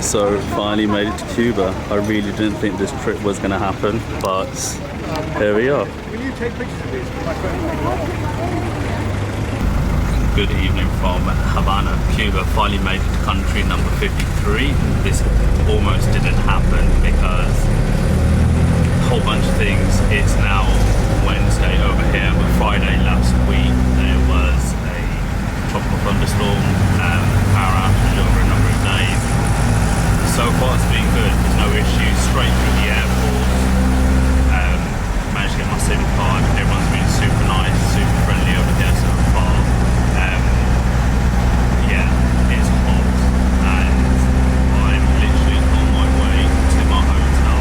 So finally made it to Cuba. I really didn't think this trip was going to happen, but here we are. Will you take pictures of these? Good evening from Havana, Cuba. Finally made it to country number 53. This almost didn't happen because a whole bunch of things. It's now Wednesday over here, but Friday last week there was a tropical thunderstorm, power outage over a number of days. So far it's been good, there's no issues, straight through the airport. Managed to get my SIM card, everyone's been super nice, super friendly over here so far. Yeah, it's hot and I'm literally on my way to my hotel.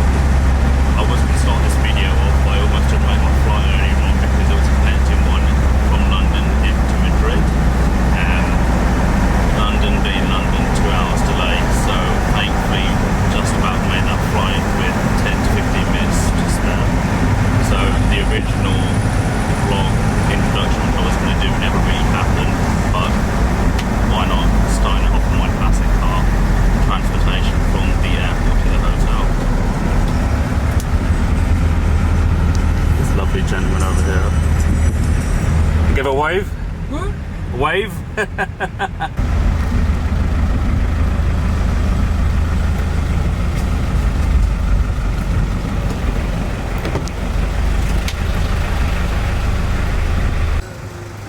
I was going to start this video off, but I almost didn't make my flight earlier on because it was a connecting one from London into Madrid. London being London, 2 hours delay, so thankfully just about made that flight with 10 to 15 minutes to spare. So the original vlog introduction I was going to do never really happened, but why not? Starting off in my classic car, transportation from the airport to the hotel. This lovely gentleman over here. Give a wave? A wave?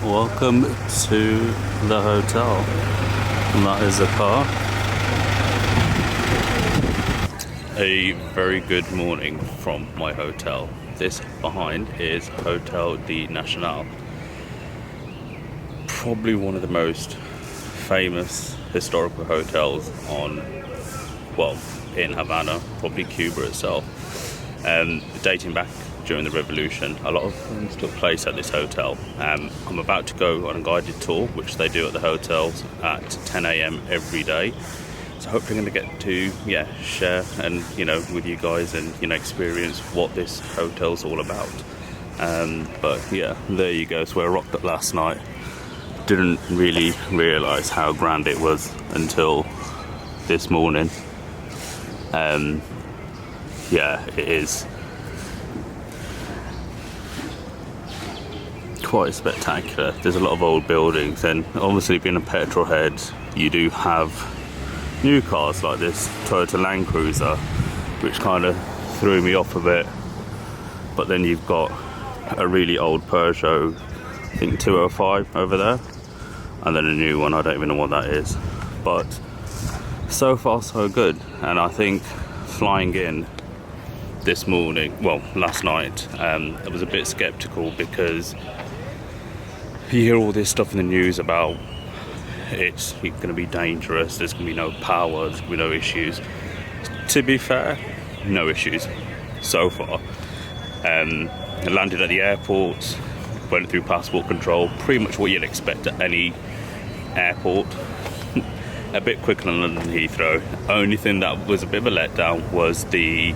Welcome to the hotel, and that is the car. A very good morning from my hotel. This behind is Hotel de Nacional, probably one of the most famous historical hotels in Havana, probably Cuba itself. Dating back during the revolution, a lot of things took place at this hotel. I'm about to go on a guided tour, which they do at the hotels at 10 a.m. every day. So hopefully I'm going to get to share and with you guys and experience what this hotel's all about. But yeah, there you go. So I rocked up last night. Didn't really realise how grand it was until this morning. Yeah, it is quite spectacular. There's a lot of old buildings, and obviously being a petrol head, you do have new cars like this Toyota Land Cruiser, which kind of threw me off a bit. But then you've got a really old Peugeot, I think 205 over there, and then a new one, I don't even know what that is. But so far so good, and I think flying in this morning, last night, I was a bit skeptical because you hear all this stuff in the news about it's going to be dangerous, there's going to be no power, there's going to be no issues. To be fair, no issues so far. I landed at the airport, went through passport control, pretty much what you'd expect at any airport. A bit quicker than London Heathrow. Only thing that was a bit of a letdown was the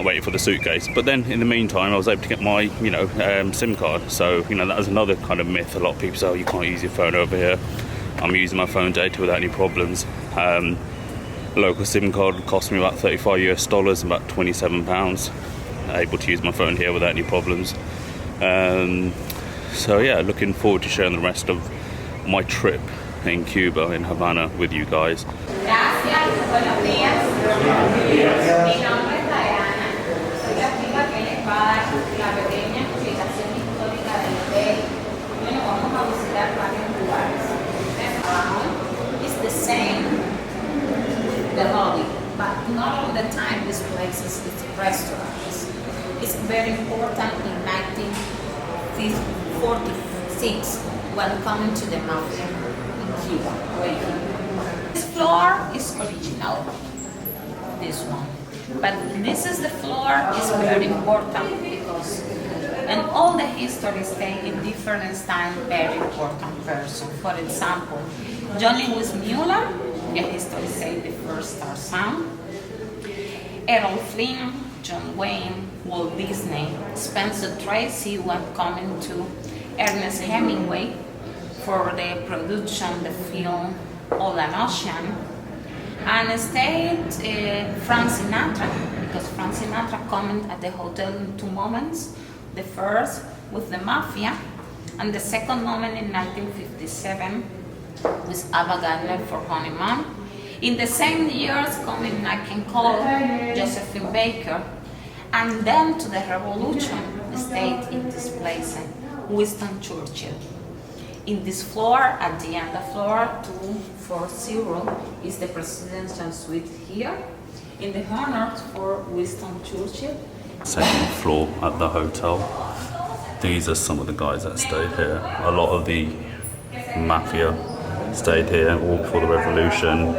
waiting for the suitcase, but then in the meantime I was able to get my SIM card. So that was another kind of myth. A lot of people say, oh, you can't use your phone over here. I'm using my phone data without any problems. Local SIM card cost me about $35 US, about £27. Able to use my phone here without any problems. So yeah, looking forward to sharing the rest of my trip in Cuba, in Havana, with you guys. It's the same, the lobby, but not all the time these places it's restaurants. It's very important in 1946 when coming to the mountain in Cuba. This floor is original, this one. But this is the floor is very important because and all the history stay in different style, very important person. For example, John Lewis Mueller, the history say the first star sound. Errol Flynn, John Wayne, Walt Disney, Spencer Tracy when coming to Ernest Hemingway for the production, the film All an Ocean. and stayed Frank Sinatra, because Frank Sinatra commented at the hotel in two moments. The first with the Mafia, and the second moment in 1957 with Ava Gardner for Honeymoon. In the same years, coming Nat King Cole, Josephine Baker, and then to the Revolution, stayed in this place, Winston Churchill. In this floor, at the end of floor 240, is the presidential suite here, in the honor for Winston Churchill. Second floor at the hotel. These are some of the guys that stayed here. A lot of the Mafia stayed here all before the revolution.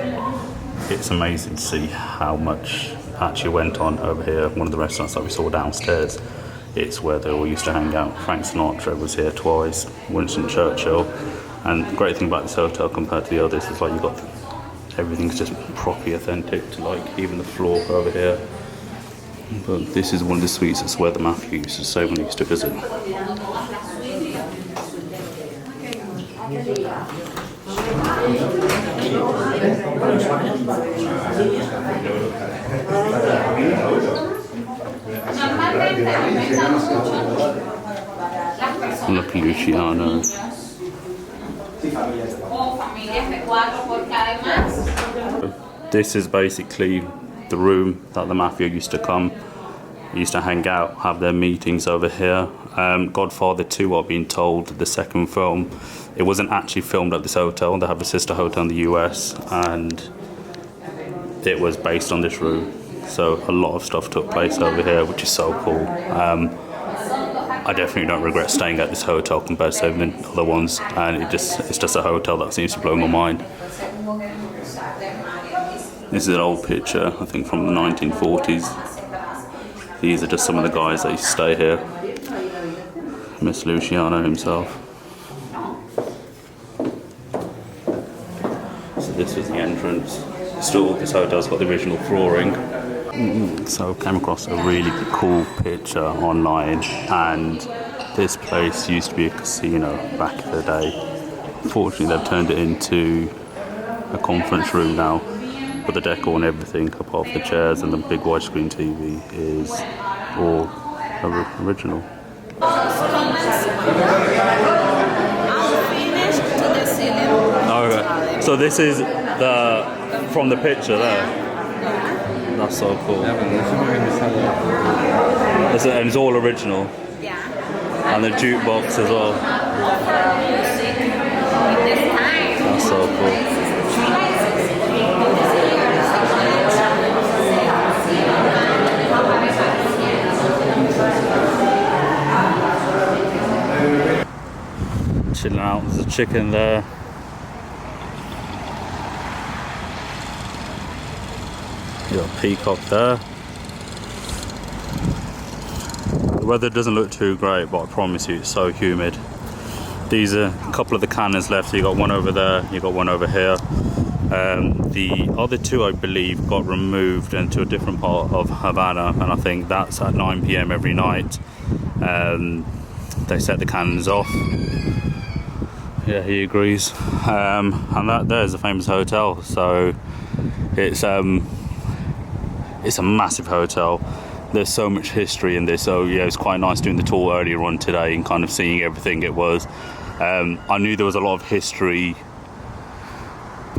It's amazing to see how much actually went on over here. One of the restaurants that we saw downstairs, it's where they all used to hang out. Frank Sinatra was here twice, Winston Churchill. And the great thing about this hotel compared to the others is like everything's just properly authentic to like even the floor over here. But this is one of the suites that's where the Mafia used to stay when they used to visit. Look, Luciano. This is basically the room that the Mafia used to come, used to hang out, have their meetings over here. Godfather 2, I've been told, the second film, it wasn't actually filmed at this hotel. They have a sister hotel in the US, and it was based on this room. So a lot of stuff took place over here, which is so cool. I definitely don't regret staying at this hotel compared to so many other ones, and it's just a hotel that seems to blow my mind. This is an old picture, I think from the 1940s. These are just some of the guys that used to stay here. Miss Luciano himself. So this was the entrance. Still, this hotel's got the original flooring. So I came across a really cool picture online, and this place used to be a casino back in the day. Unfortunately, they've turned it into a conference room now. But the decor and everything, apart from the chairs and the big widescreen TV, is all original. Unfinished to the ceiling. Okay. So this is from the picture there. That's so cool. And it's all original. Yeah. And the jukebox as well. That's so cool. Chilling out, there's a chicken there. You got a peacock there. The weather doesn't look too great, but I promise you it's so humid. These are a couple of the cannons left, so you got one over there, you got one over here. The other two, I believe, got removed into a different part of Havana, and I think that's at 9 PM every night. They set the cannons off. Yeah, he agrees. And that there's a famous hotel. So it's a massive hotel. There's so much history in this. So yeah, it's quite nice doing the tour earlier on today and kind of seeing everything it was. I knew there was a lot of history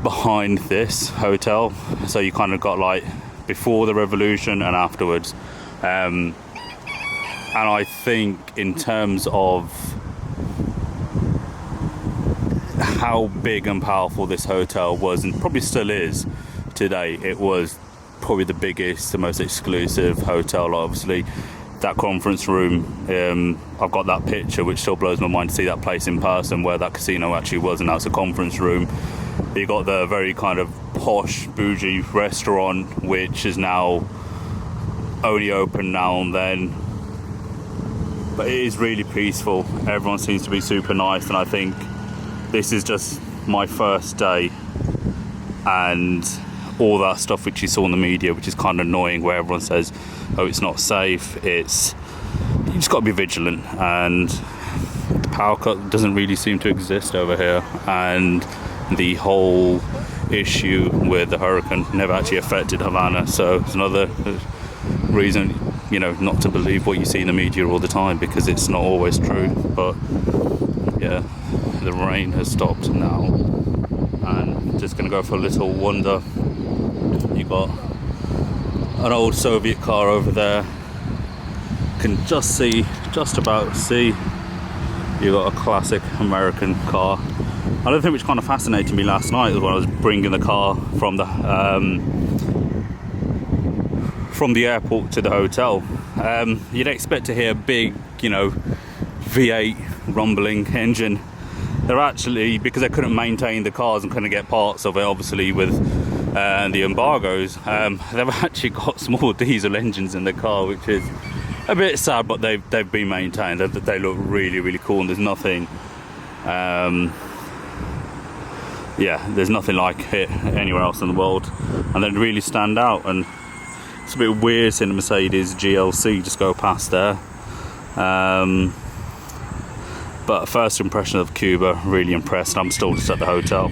behind this hotel. So you kind of got like before the revolution and afterwards. And I think in terms of how big and powerful this hotel was, and probably still is today, it was probably the biggest, the most exclusive hotel. Obviously that conference room, I've got that picture which still blows my mind to see that place in person where that casino actually was, and now it's a conference room. You got the very kind of posh bougie restaurant which is now only open now and then, but it is really peaceful. Everyone seems to be super nice, and I think this is just my first day, and all that stuff which you saw in the media, which is kind of annoying, where everyone says, oh, it's not safe, you just got to be vigilant, and the power cut doesn't really seem to exist over here, and the whole issue with the hurricane never actually affected Havana. So it's another reason, you know, not to believe what you see in the media all the time, because it's not always true. But yeah, the rain has stopped now, and just gonna go for a little wander. You got an old Soviet car over there. Can just about see. You got a classic American car. Another thing which kind of fascinated me last night was when I was bringing the car from the airport to the hotel. You'd expect to hear a big, you know, V8 rumbling engine. They're actually, because they couldn't maintain the cars and couldn't get parts of it, obviously with the embargoes, they've actually got small diesel engines in the car, which is a bit sad, but they've been maintained. They look really, really cool, and there's nothing there's nothing like it anywhere else in the world, and they really stand out. And it's a bit weird seeing a Mercedes GLC just go past there. But first impression of Cuba, really impressed. I'm still just at the hotel.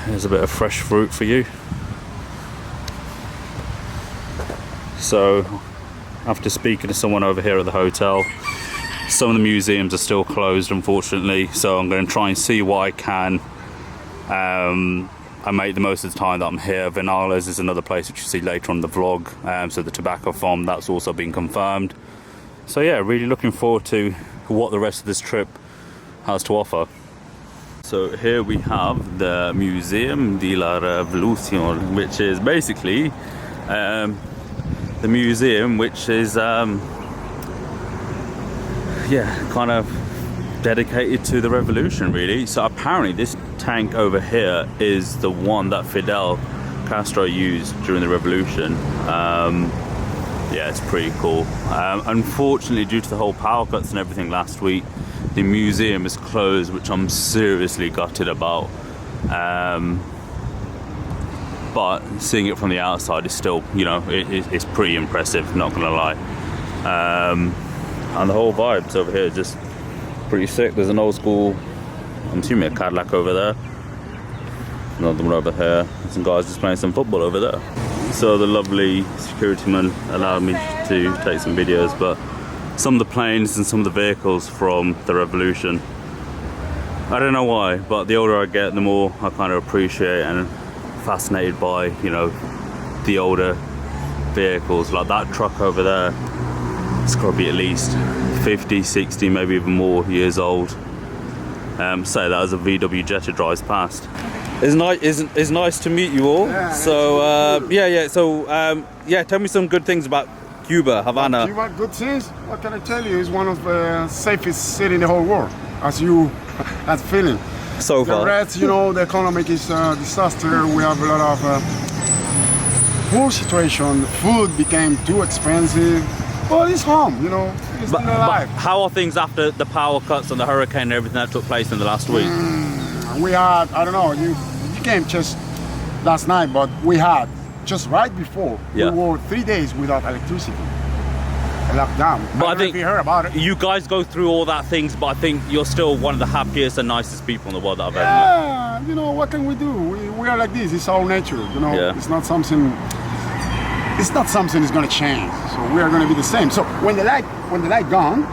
Here's a bit of fresh fruit for you. So, after speaking to someone over here at the hotel, some of the museums are still closed, unfortunately. So I'm going to try and see what I can. I make the most of the time that I'm here. Viñales is another place which you see later on the vlog. So the tobacco farm, that's also been confirmed. So yeah, really looking forward to what the rest of this trip has to offer. So here we have the Museum de la Revolución, which is basically the museum which is kind of dedicated to the revolution, really. So apparently this tank over here is the one that Fidel Castro used during the revolution. Yeah, it's pretty cool. Unfortunately, due to the whole power cuts and everything last week, the museum is closed, which I'm seriously gutted about. But seeing it from the outside is still, you know, it's pretty impressive, not gonna lie. And the whole vibes over here is just pretty sick. There's an old school, I'm assuming a Cadillac over there. Another one over here. Some guys just playing some football over there. So the lovely security man allowed me to take some videos, but some of the planes and some of the vehicles from the revolution, I don't know why, but the older I get, the more I kind of appreciate and fascinated by, you know, the older vehicles. Like that truck over there, it's got to be at least 50, 60, maybe even more years old. Say that as a VW Jetta drives past. It's nice to meet you all. Yeah, So tell me some good things about Cuba, Havana. Cuba, good things. What can I tell you? It's one of the safest cities in the whole world, as you have feeling. So far. The rest, you know, the economic is a disaster. We have a lot of poor situation. The food became too expensive. But it's home, you know. It's still alive. But how are things after the power cuts and the hurricane and everything that took place in the last week? We had, I don't know, you came just last night, but we had just right before, we were 3 days without electricity. A lockdown. But I don't know think if you heard about it. you guys go through all that things, but I think you're still one of the happiest and nicest people in the world that I've ever met. Yeah, you know, what can we do? We are like this. It's our nature, you know. Yeah. It's not something that's going to change. So we are going to be the same. So when the light gone,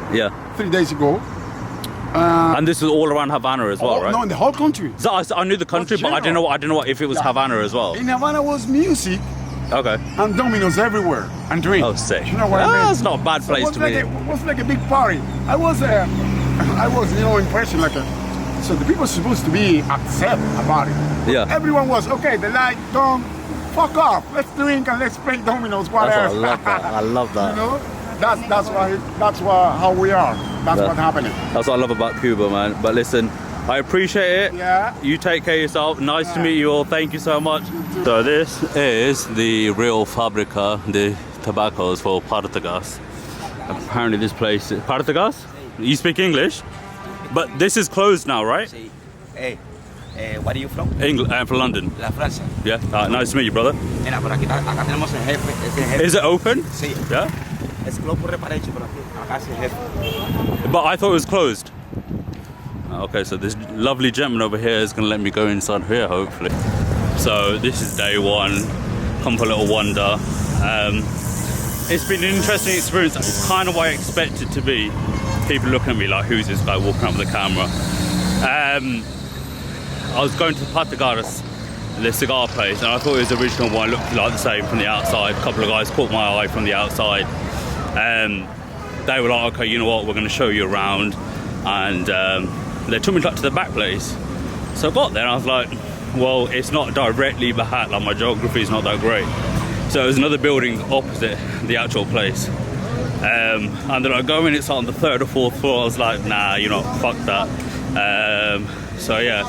3 days ago. And this is all around Havana as well, right? No, in the whole country. So I knew the country, but I didn't know if it was Havana as well. In Havana was music. Okay. And dominoes everywhere and drink. Oh, sick. You know what I mean? That's not a bad place to be. It was like a big party. I was you know, impression like so the people supposed to be upset about it. Yeah. Everyone was okay. The light gone. Fuck off. Let's drink and let's play dominoes. Whatever. That's what I love that. You know, that's how we are. That's what's happening. That's what I love about Cuba, man. But listen, I appreciate it. Yeah. You take care of yourself. Nice to meet you all. Thank you so much. So this is the real Fabrica de Tobaccos for Partagas. Apparently this place is Partagas? You speak English? But this is closed now, right? Hey, where are you from? England. I'm from London. La Francia. Yeah. Nice to meet you, brother. Mira, por aquí acá tenemos el jefe. Ese jefe. Is it open? Sí. Yeah. Es club por reparecho, pero acá es el jefe. But I thought it was closed. Okay, so this lovely gentleman over here is gonna let me go inside here, hopefully. So this is day one. Come for a little wander. It's been an interesting experience. It's kind of what I expected to be. People looking at me like, who's this guy walking around with a camera? I was going to the Patagaras, the cigar place, and I thought it was the original one. It looked like the same from the outside. A couple of guys caught my eye from the outside. They were like, okay, you know what, we're going to show you around. And they took me to the back place. So I got there and I was like, well, it's not directly behind, like my geography is not that great. So there's another building opposite the actual place. And then I go in, it's on the 3rd or 4th floor. I was like, nah, you know, fuck that. So yeah,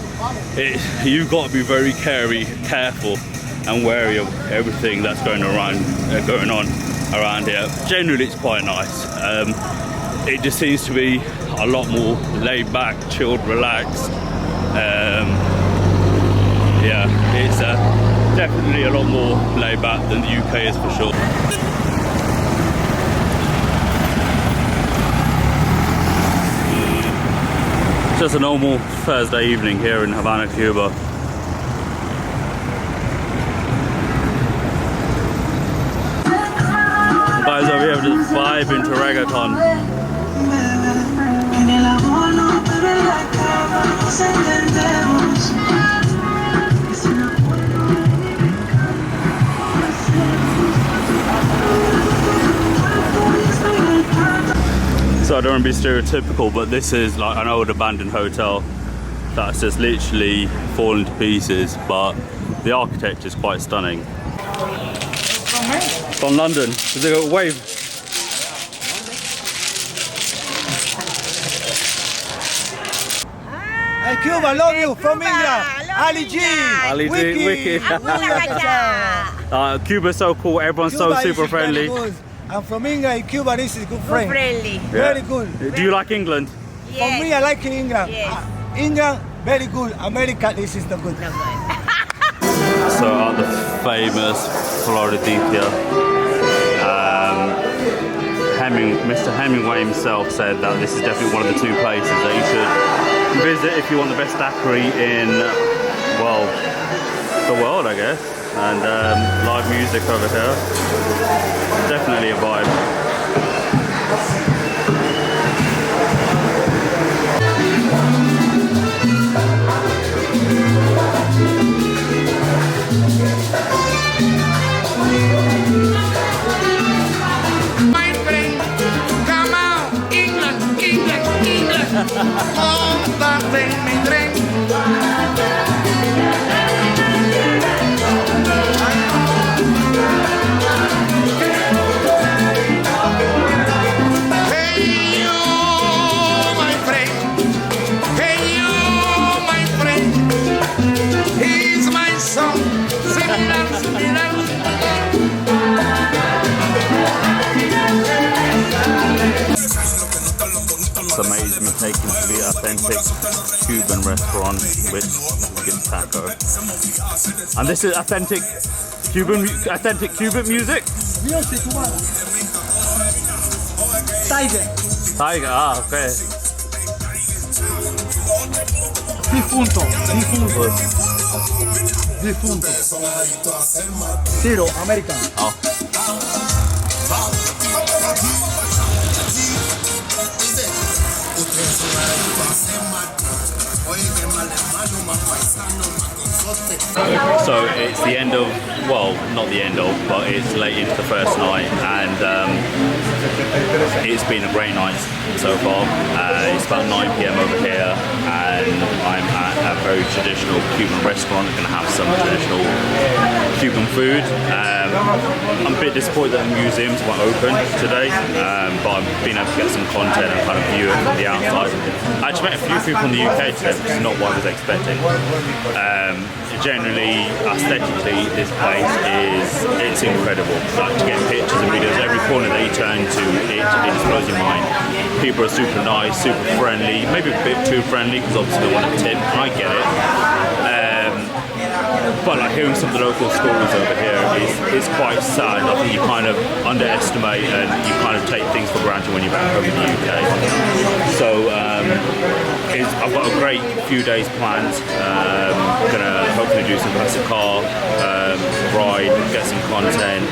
you've got to be very careful and wary of everything that's going on around here. Generally, it's quite nice. It just seems to be a lot more laid back, chilled, relaxed. Yeah, it's definitely a lot more laid back than the UK is for sure. Just a normal Thursday evening here in Havana, Cuba. Guys over here have just vibing to reggaeton. So I don't want to be stereotypical, but this is like an old abandoned hotel that's just literally fallen to pieces, but the architecture is quite stunning. From London. Is it a wave? Hey Cuba, love you, from England. Ali G. Ali G, wicked. Cuba's so cool, everyone's so super friendly. I'm from England. Cuba, this is good friend. Friendly. Very good. Do you like England? Yes. For me, I like England. Yes. England, very good. America, this is the good. So at the famous Floridita, Mr. Hemingway himself said that this is definitely one of the 2 places that you should visit if you want the best daiquiri in, well, the world, I guess. And live music over here. Definitely a vibe. My friend, come out, England, England, England. Montate en mi tren. It's amazing, we're taken to the authentic Cuban restaurant, which gets taco. And this is authentic Cuban music? Tiger, ah, okay. Difunto. Zero, American. Oh. So it's the end of, well, not the end of, but it's late into the first night, and it's been a great night so far. It's about 9 PM over here, and I'm at a very traditional Cuban restaurant. Going to have some traditional Cuban food. I'm a bit disappointed that the museums weren't open today, but I've been able to get some content and kind of view it from the outside. I actually met a few people from the UK today, which is not what I was expecting. Generally, aesthetically, this place it's incredible. Like, to get pictures and videos, every corner that you turn to, it just blows your mind. People are super nice, super friendly, maybe a bit too friendly because obviously they want to tip. I get it. But like hearing some of the local stories over here is quite sad. I think you kind of underestimate and you kind of take things for granted when you're back home in the UK. So I've got a great few days planned. Gonna hopefully do some classic car, ride, get some content,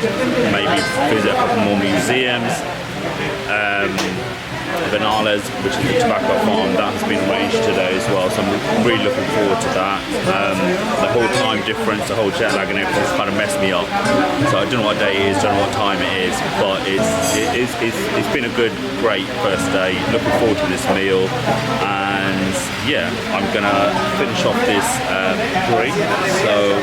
maybe visit a couple more museums. Viñales, which is the tobacco farm, that has been arranged today as well, so I'm really looking forward to that. The whole time difference, the whole jet lag and everything's kind of messed me up, so I don't know what day it is, don't know what time it is, but it's been a great first day. Looking forward to this meal, and yeah, I'm gonna finish off this drink, so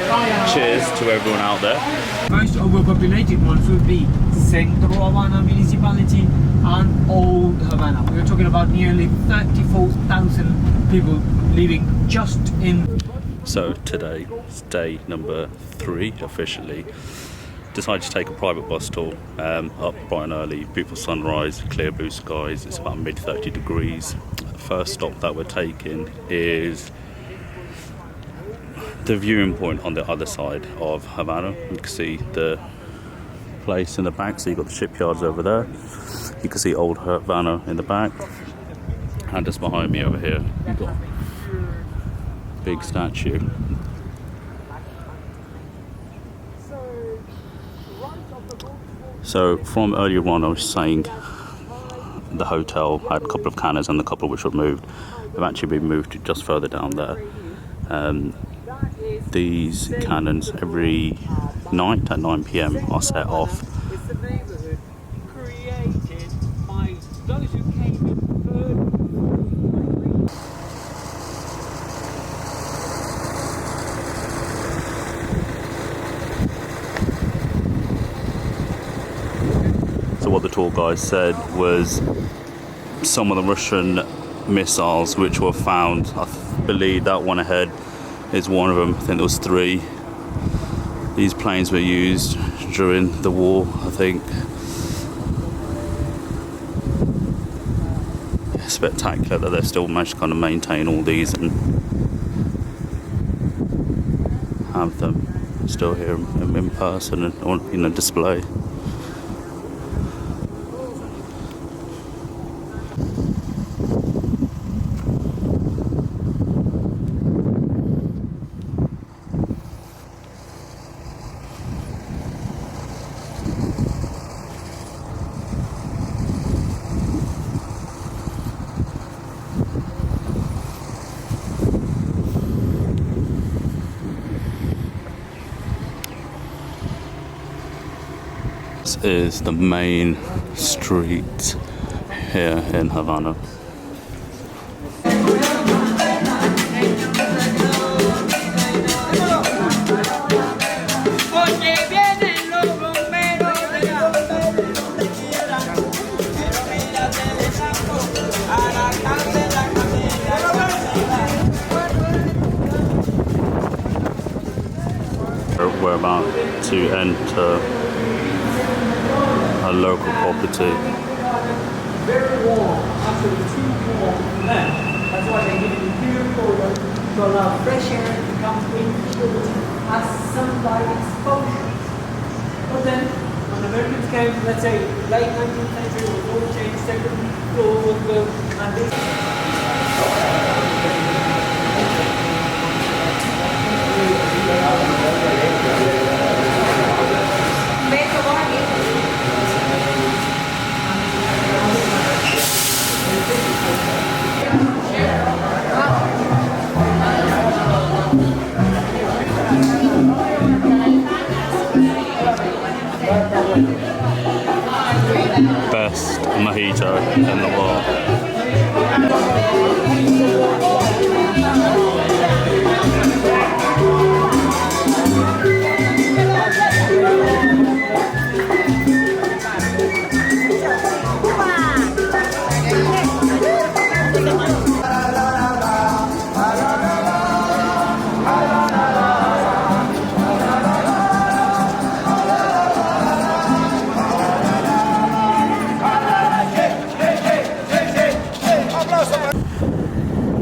cheers to everyone out there. Most overpopulated ones would be Centro Havana municipality and Old Havana. We are talking about nearly 34,000 people living just in. So today is day number 3 officially. Decided to take a private bus tour up bright and early, beautiful sunrise, clear blue skies, it's about mid 30 degrees. First stop that we're taking is the viewing point on the other side of Havana. You can see the place in the back, so you've got the shipyards over there. You can see Old Havana in the back, and just behind me over here you've got a big statue. So from earlier on I was saying the hotel had a couple of cannons and a couple which were moved. They've actually been moved to just further down there. These cannons every night at 9 PM are set off. It's the neighbourhood created by those who came in So what the tour guide said was some of the Russian missiles which were found, I believe that one ahead is one of them. I think there was 3. These planes were used during the war, I think. Spectacular that they've still managed to kind of maintain all these and have them still here in person and on, you know, display. This is the main street here in Havana. We're about to enter a local property. very warm, absolutely too warm for them. That's why they give it imperial color to allow fresh air to come in as sunlight exposure. But then, when Americans came, let's say, late 19th century, the world changed, second floor was built, and this. Best mojito in the world.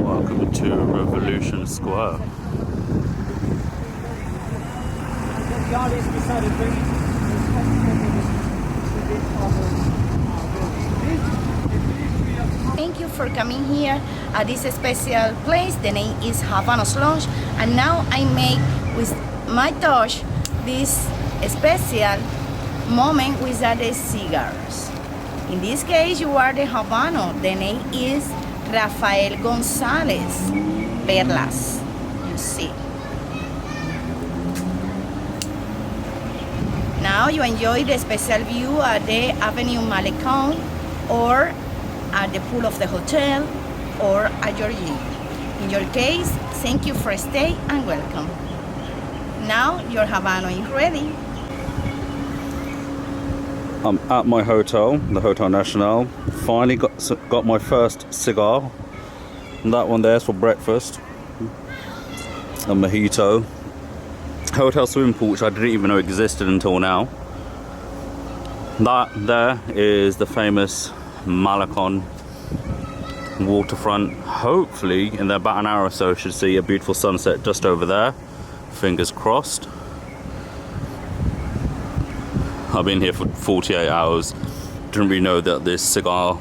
Welcome to Revolution Square. The artist decided to bring it. Thank you for coming here at this special place. The name is Havana's Lounge, and now I make with my touch this special moment with the cigars. In this case, you are the Habano. The name is Rafael Gonzalez Perlas. You see. Now you enjoy the special view at the Avenue Malecon, or at the pool of the hotel, or at your gym. In your case, thank you for stay and welcome. Now your Habano is ready. I'm at my hotel, the Hotel Nacional. Finally got my first cigar. And that one there's for breakfast. A mojito. Hotel swimming pool, which I didn't even know existed until now. That there is the famous Malecon waterfront. Hopefully in about an hour or so should see a beautiful sunset just over there. Fingers crossed. I've been here for 48 hours. Didn't really know that this cigar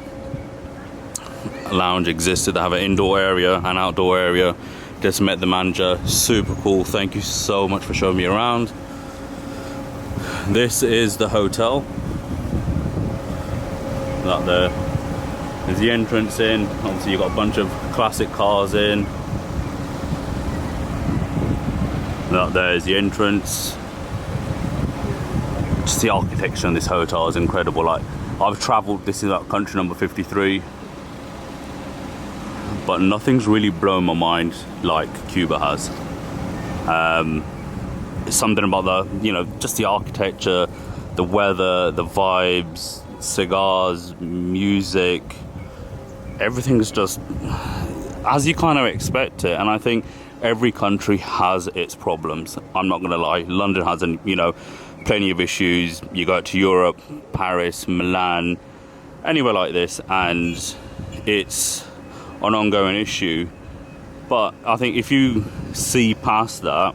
lounge existed. They have an indoor area and outdoor area. Just met the manager, super cool. Thank you so much for showing me around. This is the hotel. That there is the entrance in. Obviously you've got a bunch of classic cars in. That there is the entrance. Just the architecture in this hotel is incredible. Like, I've travelled, this is like country number 53, but nothing's really blown my mind like Cuba has. It's something about the, you know, just the architecture, the weather, the vibes, cigars, music, everything's just as you kind of expect it. And I think every country has its problems. I'm not gonna lie, London has, you know, plenty of issues. You go to Europe, Paris, Milan, anywhere like this, and it's an ongoing issue. But I think if you see past that,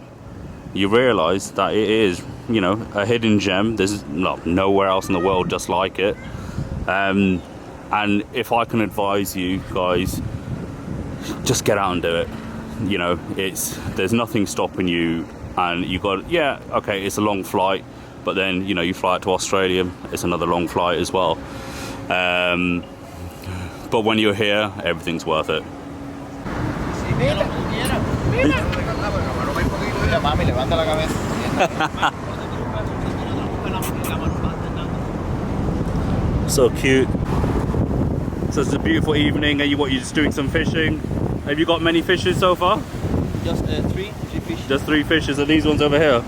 you realise that it is, you know, a hidden gem. There's nowhere else in the world just like it. And if I can advise you guys, just get out and do it. You know, there's nothing stopping you, and you got, yeah, okay, it's a long flight, but then, you know, you fly out to Australia, it's another long flight as well. But when you're here, everything's worth it. So cute. So it's a beautiful evening. Are you're just doing some fishing? Have you got many fishes so far? Just three fish. Just 3 fishes. Are these ones over here?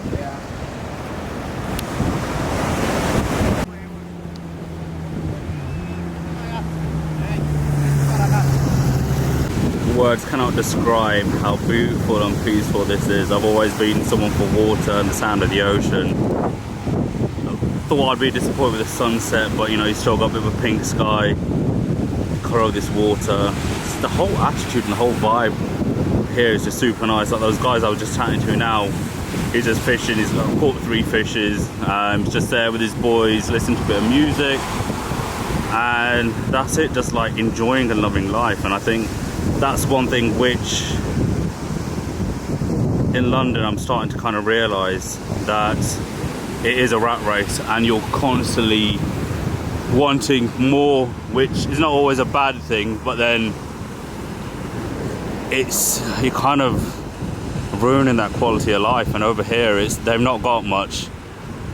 Words cannot describe how beautiful and peaceful this is. I've always been someone for water and the sound of the ocean. Thought I'd be disappointed with the sunset, but you know, you still got a bit of a pink sky, the colour of this water. It's the whole attitude and the whole vibe here is just super nice. Like those guys I was just chatting to now, he's just fishing, he's caught 3 fishes, he's just there with his boys, listening to a bit of music, and that's it, just like enjoying and loving life. And I think that's one thing which in London I'm starting to kind of realise, that it is a rat race and you're constantly wanting more, which is not always a bad thing, but then you're kind of ruining that quality of life. And over here they've not got much,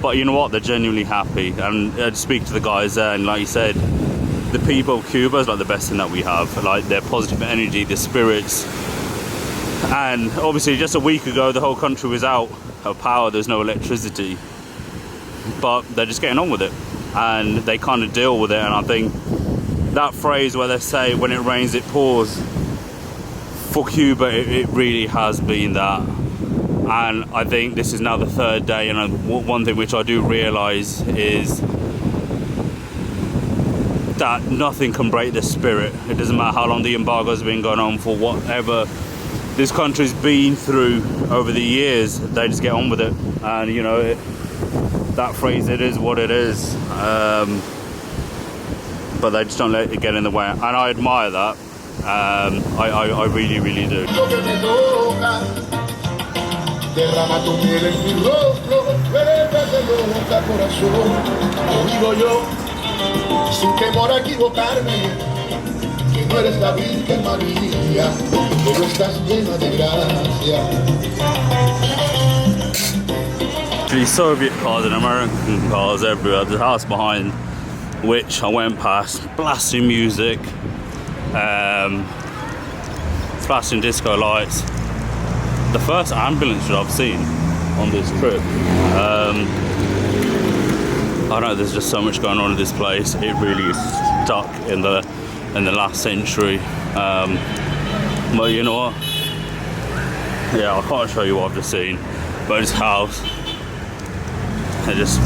but you know what, they're genuinely happy. And I'd speak to the guys there, and like you said, the people of Cuba is like the best thing that we have, like their positive energy, their spirits. And obviously just a week ago the whole country was out of power, there's no electricity, but they're just getting on with it and they kind of deal with it. And I think that phrase where they say when it rains it pours, for Cuba it really has been that. And I think this is now the 3rd day, and one thing which I do realise is that nothing can break the spirit. It doesn't matter how long the embargo's been going on for, whatever this country's been through over the years, they just get on with it. And you know, that phrase, it is what it is. but they just don't let it get in the way, and I admire that. I really, really do. Derrama tu piel en mi rostro, vete loca corazón, lo digo yo, sin temor a equivocarme, que no eres la Virgen María, pero estás llena de gracia. Actually, Soviet cars and American cars everywhere. The house behind which I went past, blasting music, flashing disco lights. The first ambulance that I've seen on this trip. I know there's just so much going on in this place. It really is stuck in the last century. But you know what? Yeah, I can't show you what I've just seen. But this house, they just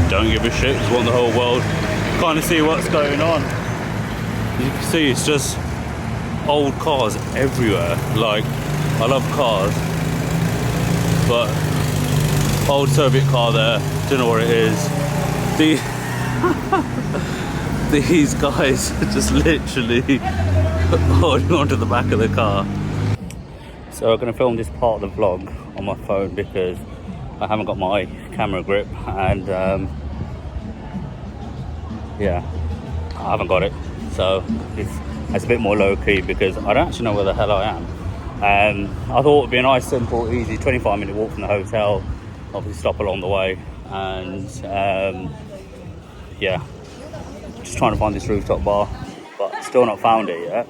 don't give a shit. Just want the whole world to kind of see what's going on. You can see it's just old cars everywhere. Like, I love cars, but old Soviet car there, don't know what it is. These guys are just literally holding onto the back of the car. So I'm going to film this part of the vlog on my phone because I haven't got my camera grip, and yeah, I haven't got it. So it's a bit more low-key because I don't actually know where the hell I am. I thought it would be a nice, simple, easy 25-minute walk from the hotel. Obviously stop along the way, and yeah, just trying to find this rooftop bar, but still not found it yet.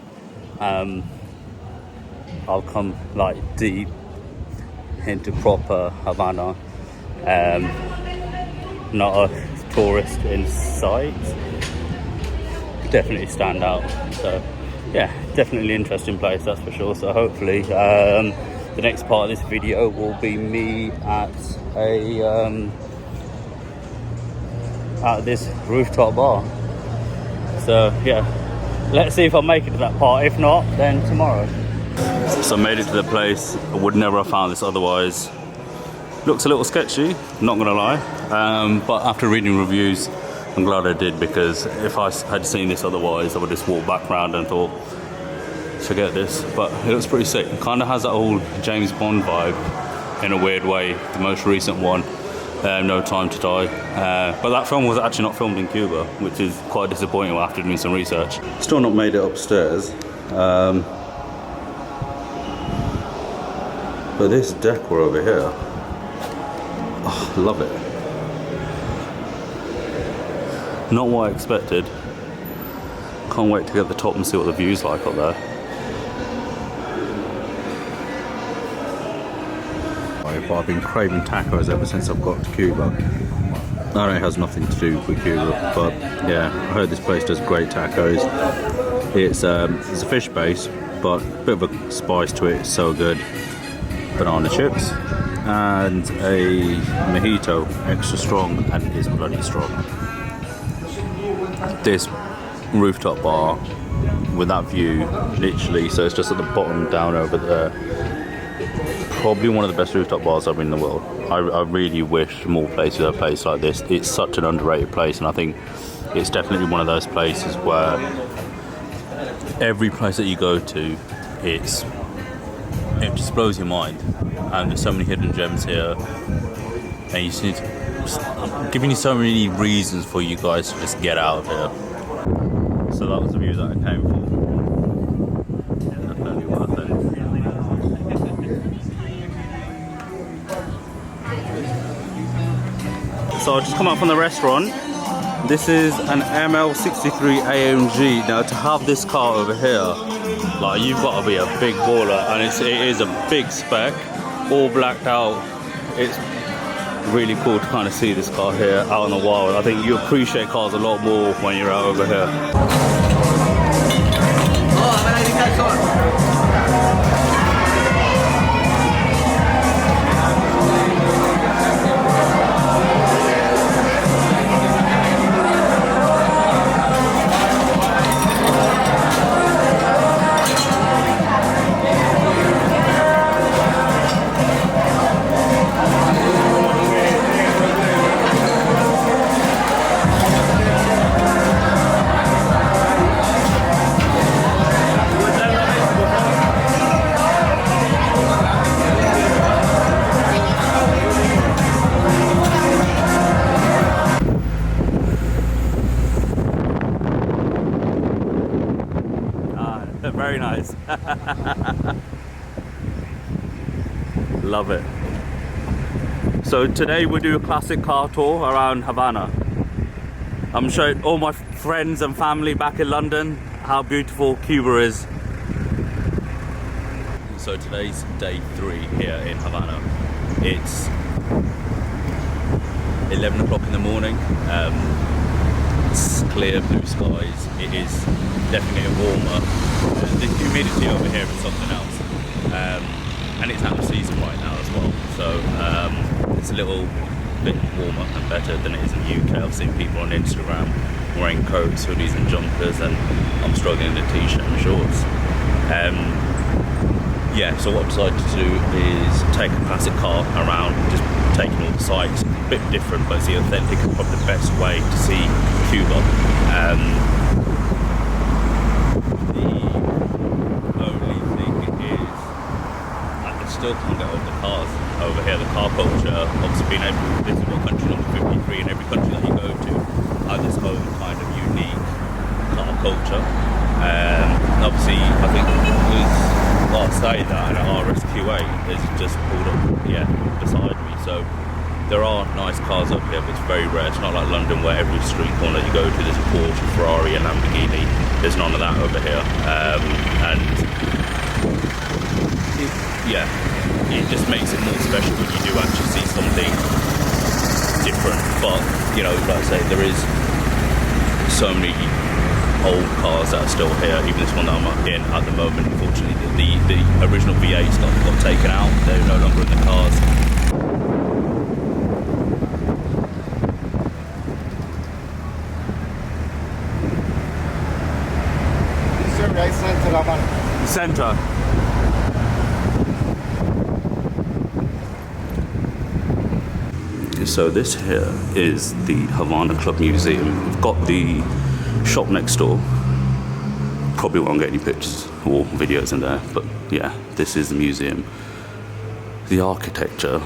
I'll come like deep into proper Havana, not a tourist in sight. Definitely stand out. So yeah, definitely an interesting place, that's for sure. So hopefully the next part of this video will be me at this rooftop bar. So yeah, let's see if I make it to that part. If not, then tomorrow. So I made it to the place. I would never have found this otherwise. Looks a little sketchy, not gonna lie, but after reading reviews, I'm glad I did, because if I had seen this otherwise, I would just walk back around and thought, forget this. But it looks pretty sick. It kind of has that old James Bond vibe in a weird way, the most recent one, No Time to Die. But that film was actually not filmed in Cuba, which is quite disappointing after doing some research. Still not made it upstairs. But this decor over here, oh, I love it. Not what I expected. Can't wait to get to the top and see what the view's like up there. I've been craving tacos ever since I've got to Cuba. I know it has nothing to do with Cuba, but yeah, I heard this place does great tacos. It's a fish base, but a bit of a spice to it. It's so good. Banana chips and a mojito, extra strong, and it is bloody strong. This rooftop bar with that view, literally, so it's just at the bottom down over there. Probably one of the best rooftop bars I've been in the world. I really wish more places had a place like this. It's such an underrated place, and I think it's definitely one of those places where every place that you go to, it just blows your mind. And there's so many hidden gems here, and you see, I'm giving you so many reasons for you guys to just get out of here. So that was the view that I came for. Definitely worth it. So I just come out from the restaurant. This is an ML63 AMG. Now to have this car over here, like, you've got to be a big baller, and it is a big spec, all blacked out. It's really cool to kind of see this car here out in the wild. I think you appreciate cars a lot more when you're out over here. Very nice. Love it. So today we do a classic car tour around Havana. I'm showing all my friends and family back in London how beautiful Cuba is. So today's day 3 here in Havana. It's 11 o'clock in the morning. It's clear blue skies. It is definitely warmer. The humidity over here is something else. And it's out of season right now as well. So it's a little bit warmer and better than it is in the UK. I've seen people on Instagram wearing coats, hoodies and jumpers, and I'm struggling in a t-shirt and shorts. Yeah, so what I decided to do is take a classic car around, just taking all the sights. A bit different, but it's the authentic and probably the best way to see Cuba. The only thing is, I still can't get over the cars over here. The car culture, obviously being able to visit what country number 53, and every country that you go to has its own kind of unique car culture. Obviously, I think last day that an RSQA is just pulled up, beside me. So there are nice cars up here, but it's very rare. It's not like London where every street corner you go to there's a Porsche, Ferrari, and Lamborghini. There's none of that over here, and it just makes it more special when you do actually see something different. But you know, like I say, there is so many old cars that are still here. Even this one that I'm in at the moment, unfortunately, the original V8s got taken out. They're no longer in the cars. Center. So this here is the Havana Club Museum. We've got the shop next door. Probably won't get any pictures or videos in there, but yeah, this is the museum. The architecture,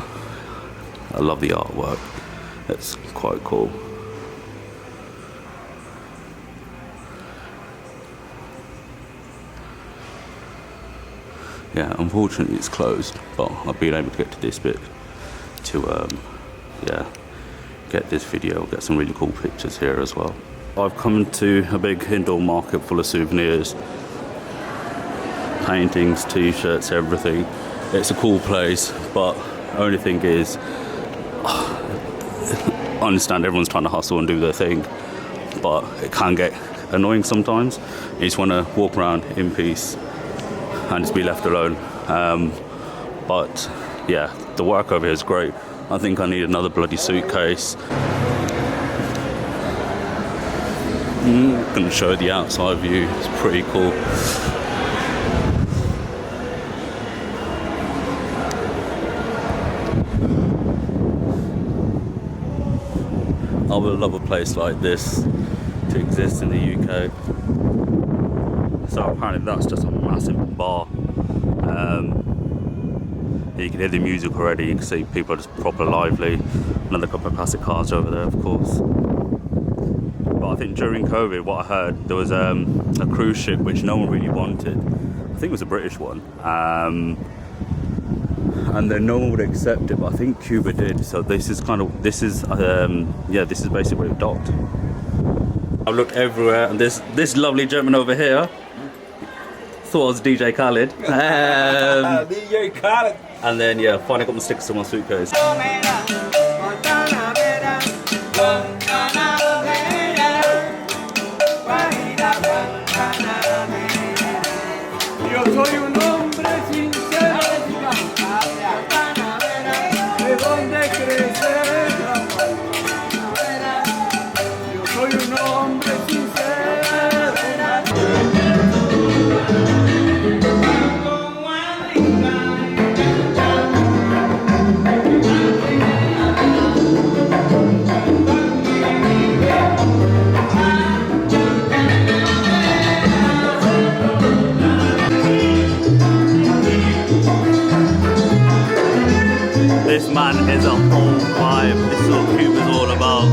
I love the artwork. It's quite cool. Yeah, unfortunately it's closed, but I've been able to get to this bit to get this video, get some really cool pictures here as well. I've come to a big indoor market full of souvenirs, paintings, t-shirts, everything. It's a cool place, but only thing is, I understand everyone's trying to hustle and do their thing, but it can get annoying sometimes. You just want to walk around in peace and just be left alone. But yeah, the work over here is great. I think I need another bloody suitcase. I'm going to show you the outside view. It's pretty cool. I would love a place like this to exist in the UK. So apparently that's just a massive bar. You can hear the music already. You can see people are just proper lively. Another couple of classic cars over there, of course. But I think during COVID, what I heard, there was a cruise ship which no one really wanted. I think it was a British one. And then no one would accept it, but I think Cuba did. So this is basically where it docked. I've looked everywhere, and this lovely gentleman over here thought I was DJ Khaled. DJ Khaled. And then finally got my stickers to my suitcase. Yo soy un hombre sincero, de donde crecer. Yo soy un hombre sincero. This man is a whole vibe. This is what Cuba's all about.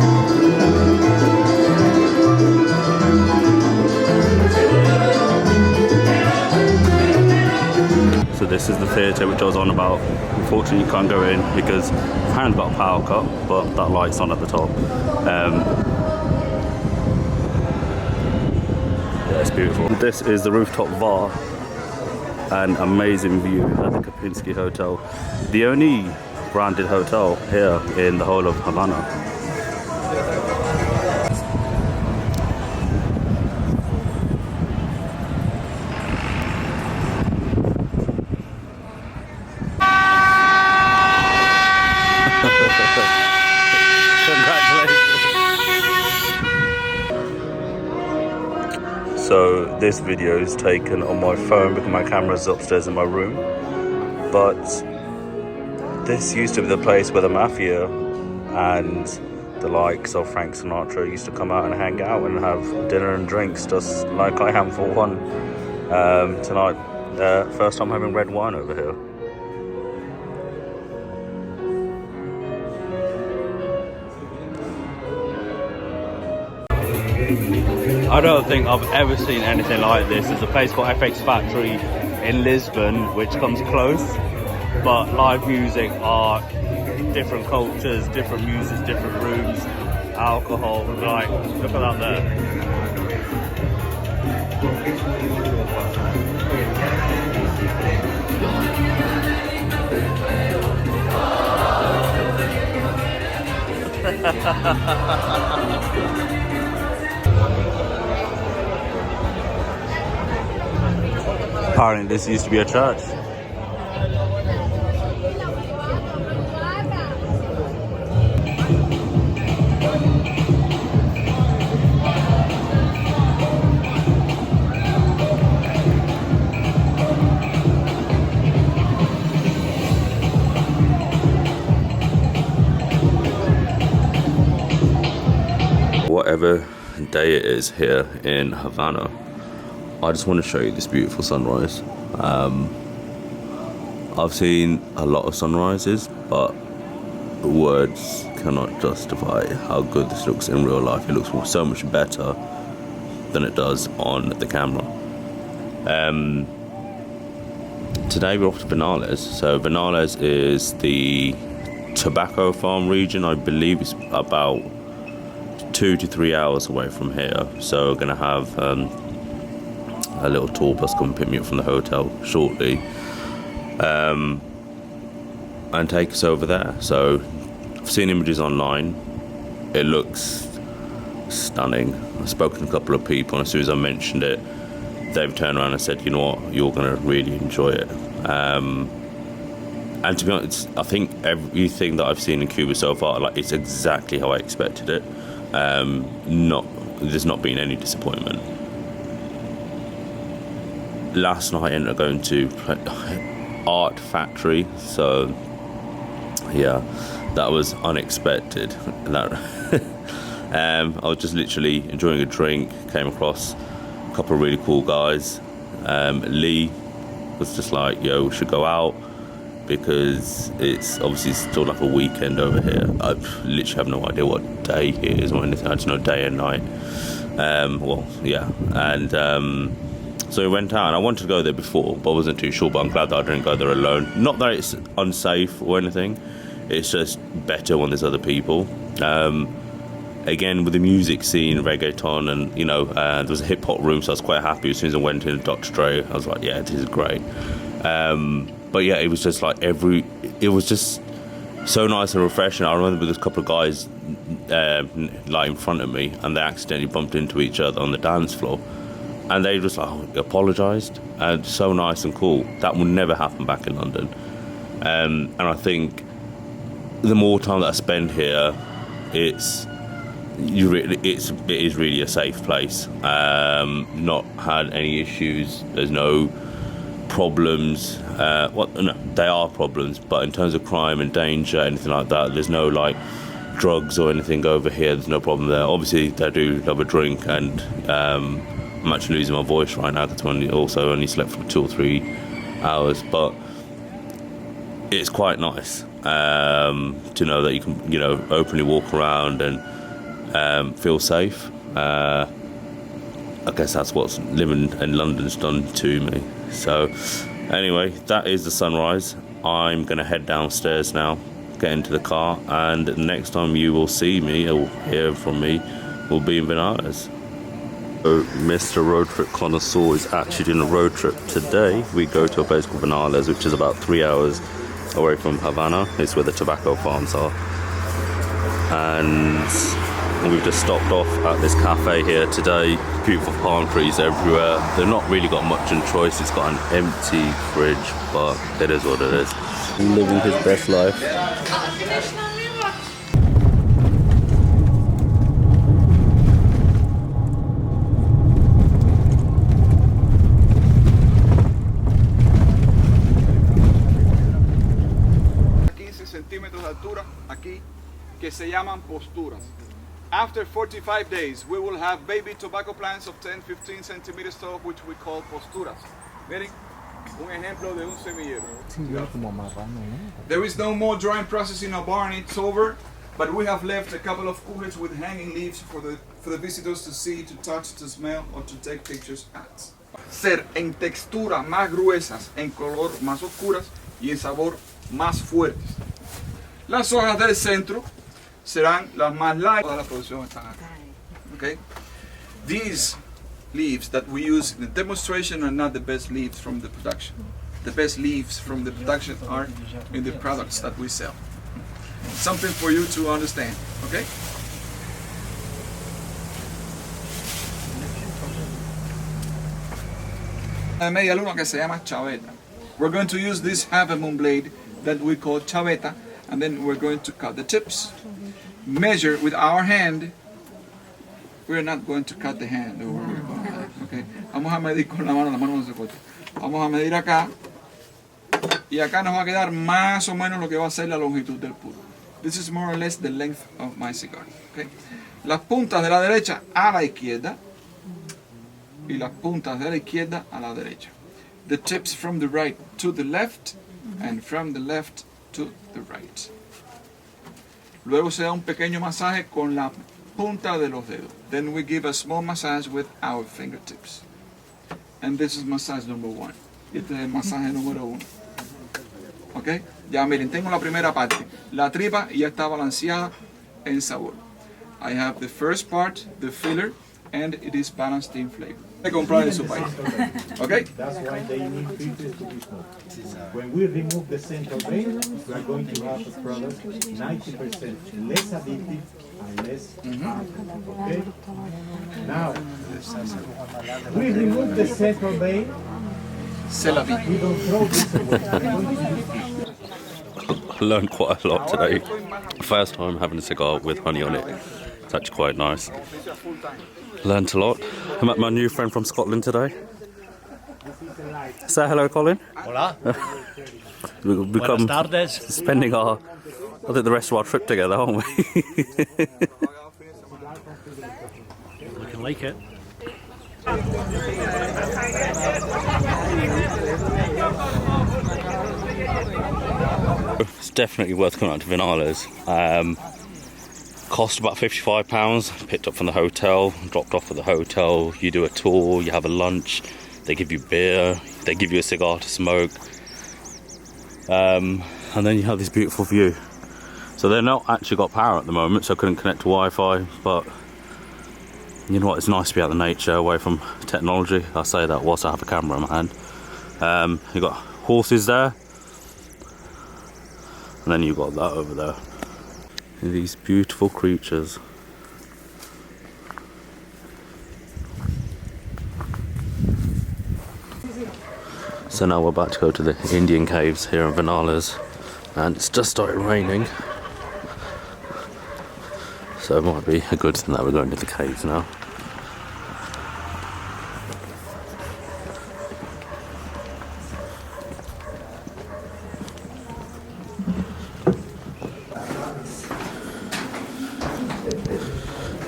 So this is the theatre which I was on about. Unfortunately you can't go in because the fan's got a power cut, but that light's on at the top. Yeah, it's beautiful. This is the rooftop bar. An amazing view at the Kapinski Hotel. The only branded hotel here in the whole of Havana. So this video is taken on my phone because my camera's upstairs in my room. But this used to be the place where the mafia and the likes of Frank Sinatra used to come out and hang out and have dinner and drinks, just like I am for one tonight. First time having red wine over here. I don't think I've ever seen anything like this. There's a place called FX Factory in Lisbon which comes close, but live music, art, different cultures, different music, different rooms, alcohol, like, look at that there. Apparently this used to be a church. Whatever day it is here in Havana, I just want to show you this beautiful sunrise. I've seen a lot of sunrises, but words cannot justify how good this looks in real life. It looks so much better than it does on the camera. Today we're off to Viñales. So Viñales is the tobacco farm region. I believe it's about 2 to 3 hours away from here. So we're going to have a little tour bus come pick me up from the hotel shortly, and take us over there. So I've seen images online. It looks stunning. I've spoken to a couple of people, and as soon as I mentioned it, they've turned around and said, you know what, you're going to really enjoy it. And to be honest, I think everything that I've seen in Cuba so far, like, it's exactly how I expected it. There's not been any disappointment. Last night I ended up going to Art Factory, so yeah, that was unexpected. I was just literally enjoying a drink, came across a couple of really cool guys. Lee was just like, yo, we should go out because it's obviously still like a weekend over here. I literally have no idea what day it is or anything. I just know day and night. Well, yeah, and so we went out, and I wanted to go there before, but I wasn't too sure, but I'm glad that I didn't go there alone. Not that it's unsafe or anything, it's just better when there's other people. Again, with the music scene, reggaeton, and, you know, there was a hip-hop room, so I was quite happy. As soon as I went in Dr. Dre, I was like, yeah, this is great. But yeah, it was just like it was just so nice and refreshing. I remember there's a couple of guys like in front of me, and they accidentally bumped into each other on the dance floor. And they just like apologised, and so nice and cool. That would never happen back in London. And I think the more time that I spend here, it is really a safe place. Not had any issues. There's no problems. No, they are problems, but in terms of crime and danger, anything like that, there's no like drugs or anything over here. There's no problem there. Obviously, they do have a drink, and I'm actually losing my voice right now because I only slept for 2 or 3 hours, but it's quite nice to know that you can, you know, openly walk around and feel safe. I guess that's what living in London's done to me. So Anyway, that is the sunrise. I'm gonna head downstairs now, get into the car, and next time you will see me or hear from me will be in Viñales. So Mr. Road Trip Connoisseur is actually doing a road trip. Today we go to a place called Viñales, which is about 3 hours away from Havana. It's where the tobacco farms are. And we've just stopped off at this cafe here today. Beautiful palm trees everywhere. They've not really got much in choice. It's got an empty fridge, but it is what it is. Living his best life. Centímetros de altura aquí que se llaman posturas. After 45 days, we will have baby tobacco plants of 10-15 centimeters tall, which we call posturas. Miren, un ejemplo de un semillero. There is no more drying process in our barn, it's over, but we have left a couple of coolers with hanging leaves for the visitors to see, to touch, to smell, or to take pictures at. Ser en textura más gruesas, en color más oscuras y en sabor más fuertes. Las hojas del centro serán las más light. Toda la producción está acá. Okay? These leaves that we use in the demonstration are not the best leaves from the production. The best leaves from the production are in the products that we sell. Something for you to understand. Okay? A media luna que se llama chaveta. We're going to use this half a moon blade that we call chaveta, and then we're going to cut the tips. Measure with our hand. We're not going to cut the hand. Okay. Vamos a medir con la mano no se corta. Vamos a medir acá. Y acá nos va a quedar más o menos lo que va a ser la longitud del puro. This is more or less the length of my cigar. Okay. Las puntas de la derecha a la izquierda y las puntas de la izquierda a la derecha. The tips from the right to the left and from the left to the right. Luego se da un pequeño masaje con la punta de los dedos. Then we give a small massage with our fingertips. And this is massage number 1. Este es el masaje número 1. ¿Ok? Ya miren, tengo la primera parte. La tripa ya está balanceada en sabor. I have the first part, the filler, and it is balanced in flavor. Hay que comprar en su país. ¿Ok? That's why they need filters to be smoked. When we remove the central vein, we are going to have a product 90% less addictive and less harmful. Okay? Now, we remove the central vein. We don't throw this away. I learned quite a lot today. First time having a cigar with honey on it. It's actually quite nice. Learned a lot. I met my new friend from Scotland today. Say hello, Colin. Hola. We'll become Buenas tardes. spending I think the rest of our trip together, aren't we? Looking like it. It's definitely worth coming out to Viñales. Cost about £55, picked up from the hotel, dropped off at the hotel, you do a tour, you have a lunch, they give you beer, they give you a cigar to smoke, and then you have this beautiful view. So they're not actually got power at the moment, so I couldn't connect to Wi-Fi, but you know what, it's nice to be out in nature, away from technology. I say that whilst I have a camera in my hand. You've got horses there, and then you've got that over there. These beautiful creatures. So now we're about to go to the Indian caves here in Viñales, and it's just started raining, so it might be a good thing that we're going to the caves now.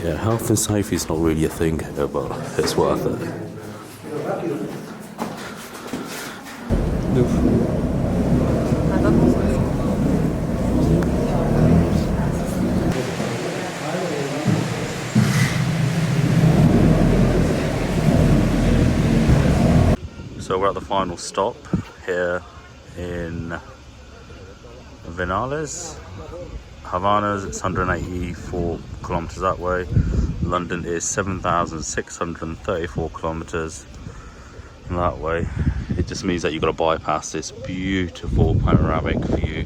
Yeah, health and safety is not really a thing here, but it's worth it. So we're at the final stop here in Viñales. Havana, it's 184 kilometers that way. London is 7,634 kilometers that way. It just means that you've got to bypass this beautiful panoramic view.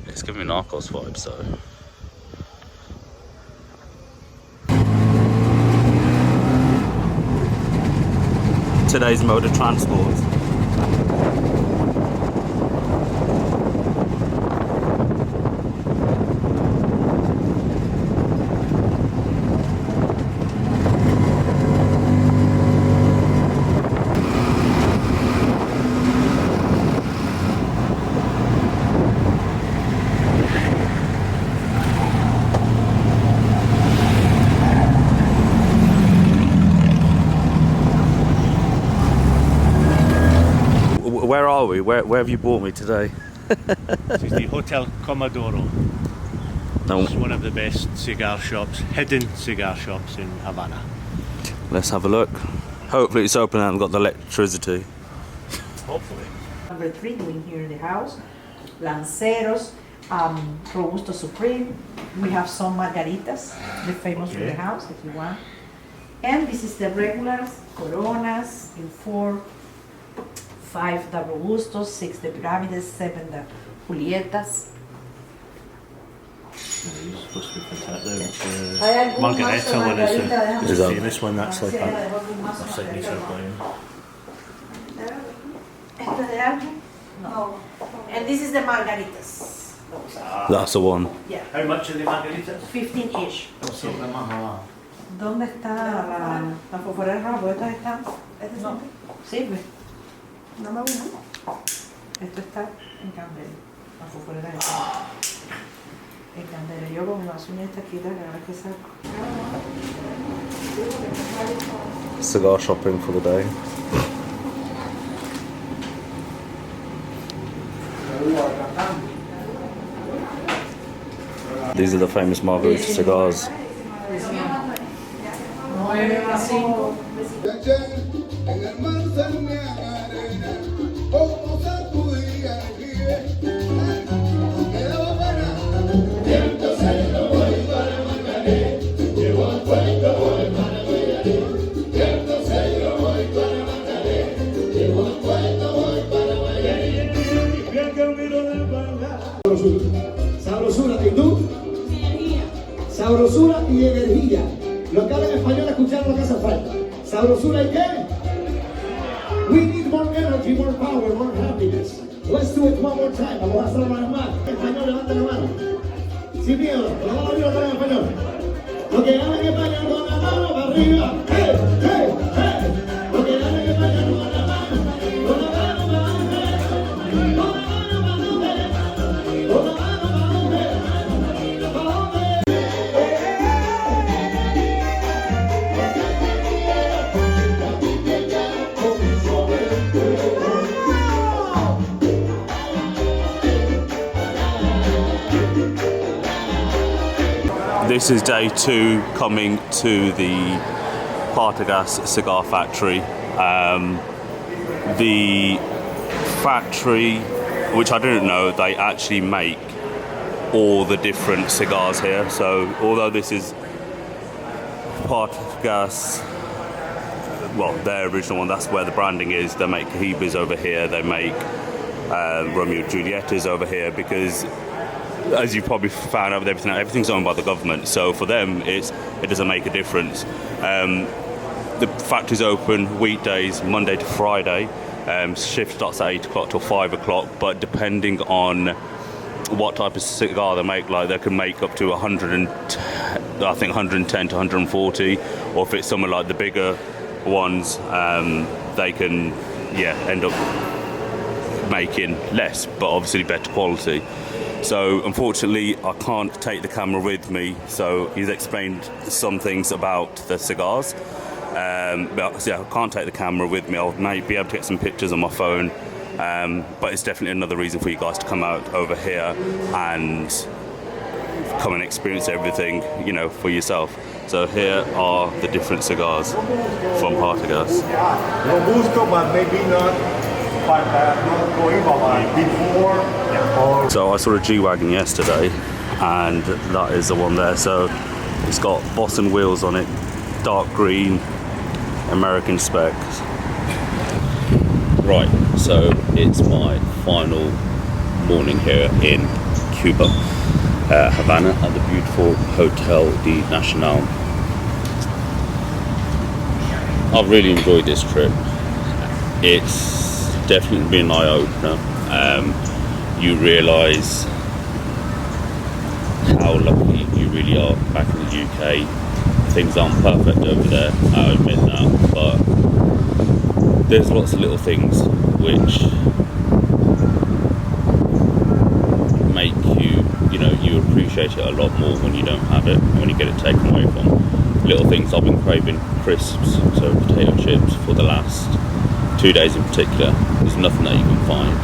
It's giving me Narcos vibes though. Today's mode of transport. Where are we? Where have you brought me today? This is the Hotel Comodoro. No. It's one of the best cigar shops, hidden cigar shops in Havana. Let's have a look. Hopefully it's open and got the electricity. Hopefully. Number 3 doing here in the house. Lanceros, Robusto Supreme. We have some margaritas, the famous in the house if you want. And this is the regulars, Coronas in 4, 5 the Robustos, 6 the Pyramides, 7 the Julietas. Margarita one is Is the that- famous one. That's like a signature wine. No. And this is the margaritas. That's the one. Yeah. How much are the margaritas? 15-ish. ¿Dónde está la fosforera roja? ¿Estas están? No. Sirve. Dame uno. Esto está en candela. La fosforera está en candela. Yo con las uñas estas quitas, cada vez que saco. Cigar shopping for the day. These are the famous Margarita cigars. Sabrosura, ¿y tú? Sabrosura y energía. Los que hablan español escucharon lo que hace falta. Sabrosura y qué? We need more energy, more power, more happiness. Let's do it one more time. Vamos a hacer la mano más. Español, levanta la mano. Sin miedo, lo vamos a abrir otra vez en español. Lo que hablan español con la mano para arriba. ¡Hey, hey, hey! Lo que hablan español con la mano. Con la mano para arriba. Con la mano para arriba. Con la mano. This is day 2 coming to the Outages cigar factory. The factory, which I didn't know, they actually make all the different cigars here. So although this is Outages, well, their original one, that's where the branding is. They make Cahibas over here, they make Romeo and Julietas over here, because as you probably found out with everything's owned by the government. So for them, it doesn't make a difference. The factory's open weekdays, Monday to Friday. Shift starts at 8 o'clock till 5 o'clock, but depending on what type of cigar they make, like they can make up to 110 to 140, or if it's somewhere like the bigger ones, they can end up making less, but obviously better quality. So unfortunately I can't take the camera with me, so he's explained some things about the cigars, but I can't take the camera with me. I may be able to get some pictures on my phone, but it's definitely another reason for you guys to come out over here and come and experience everything, for yourself. So here are the different cigars from Outages. Robusto, but maybe not Cohiba, but before. So I saw a G-Wagon yesterday, and that is the one there. So it's got Boston wheels on it, dark green, American specs. Right, so it's my final morning here in Cuba, Havana, at the beautiful Hotel de Nacional. I've really enjoyed this trip. It's definitely been an eye-opener. You realise how lucky you really are back in the UK. Things aren't perfect over there, I admit that, but there's lots of little things which make you appreciate it a lot more when you don't have it, when you get it taken away from. Little things. I've been craving crisps, so potato chips, for the last 2 days in particular. There's nothing that you can find.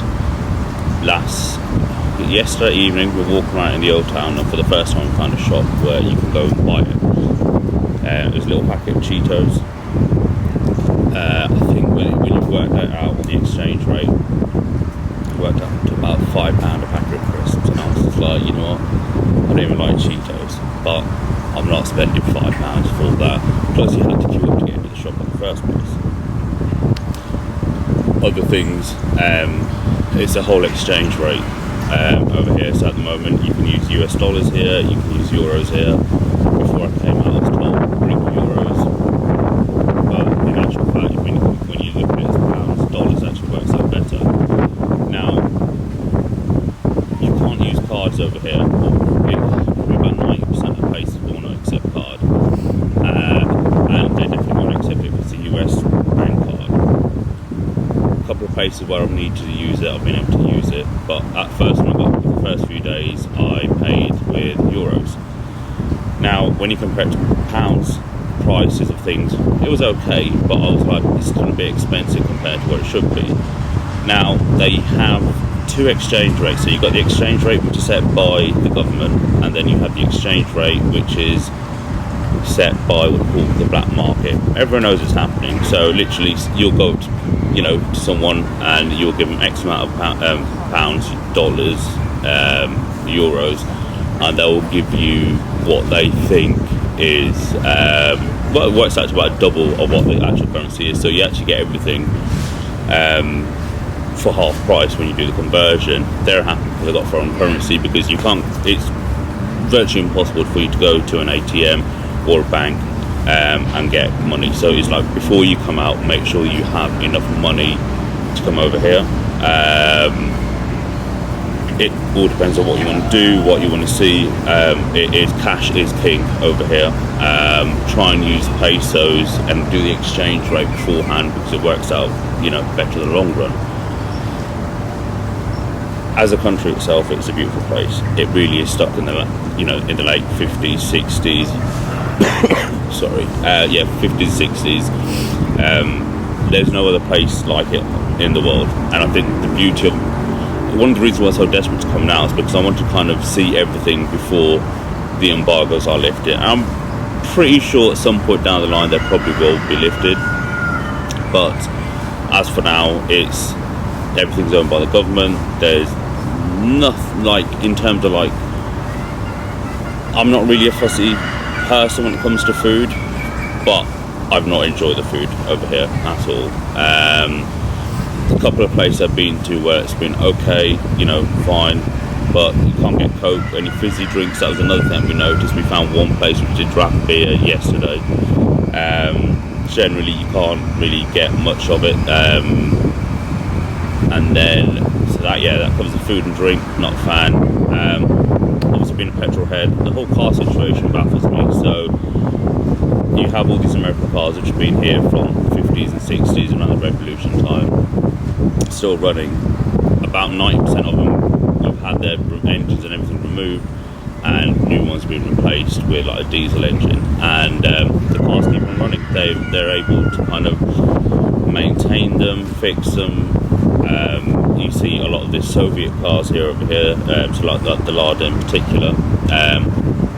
Yesterday evening we were walking around in the old town, and for the first time we found a shop where you can go and buy it. There's a little packet of Cheetos. I think when you work that out on the exchange rate, it worked out to about £5 a packet of crisps, and I was just like, you know what, I don't even like Cheetos, but I'm not spending £5 for that. Plus you had to queue up to get into the shop in the first place. Other things, it's a whole exchange rate over here. So at the moment you can use US dollars here, you can use euros here. Before I came out I was told bring euros, but in actual fact when you look at it as pounds, dollars actually works out better. Now you can't use cards over here. Probably about 90% of places will not accept card, and they definitely won't accept it if it's a US bank card. A couple of places where I've needed to use it, I've been able to use it, but at first when I got the first few days I paid with euros. Now when you compare it to pounds, prices of things, it was okay, but I was like, it's still a bit expensive compared to what it should be. Now they have two exchange rates. So you've got the exchange rate which is set by the government, and then you have the exchange rate which is set by what we call the black market. Everyone knows it's happening, so literally you'll go to, to someone and you'll give them X amount of pounds, dollars, euros, and they'll give you what they think is well, it works out to about double of what the actual currency is, so you actually get everything for half price when you do the conversion. They're happy because they've got foreign currency, because you can't, it's virtually impossible for you to go to an ATM or a bank and get money. So it's like, before you come out, make sure you have enough money to come over here. It all depends on what you want to do, what you want to see. Cash is king over here. Try and use pesos and do the exchange rate beforehand, because it works out, better in the long run. As a country itself, it's a beautiful place. It really is stuck in the in the late 50s, 60s. Sorry, 50s, 60s. There's no other place like it in the world, and I think the beauty of one of the reasons why I'm so desperate to come now is because I want to kind of see everything before the embargoes are lifted. And I'm pretty sure at some point down the line they probably will be lifted, but as for now, everything's owned by the government. There's nothing, in terms of I'm not really a fussy person when it comes to food, but I've not enjoyed the food over here at all. A couple of places I've been to where it's been okay, fine, but you can't get Coke, any fizzy drinks. That was another thing we noticed. We found one place which did draft beer yesterday. Generally you can't really get much of it, and then that covers the food and drink. Not a fan. Obviously being a petrol head, the whole car situation baffles me. So you have all these American cars which have been here from 50s and 60s around the revolution time, still running. About 90% of them have had their engines and everything removed, and new ones being replaced with a diesel engine, and the cars keep on running. They're able to kind of maintain them, fix them. You see a lot of the Soviet cars over here, so like the Lada in particular,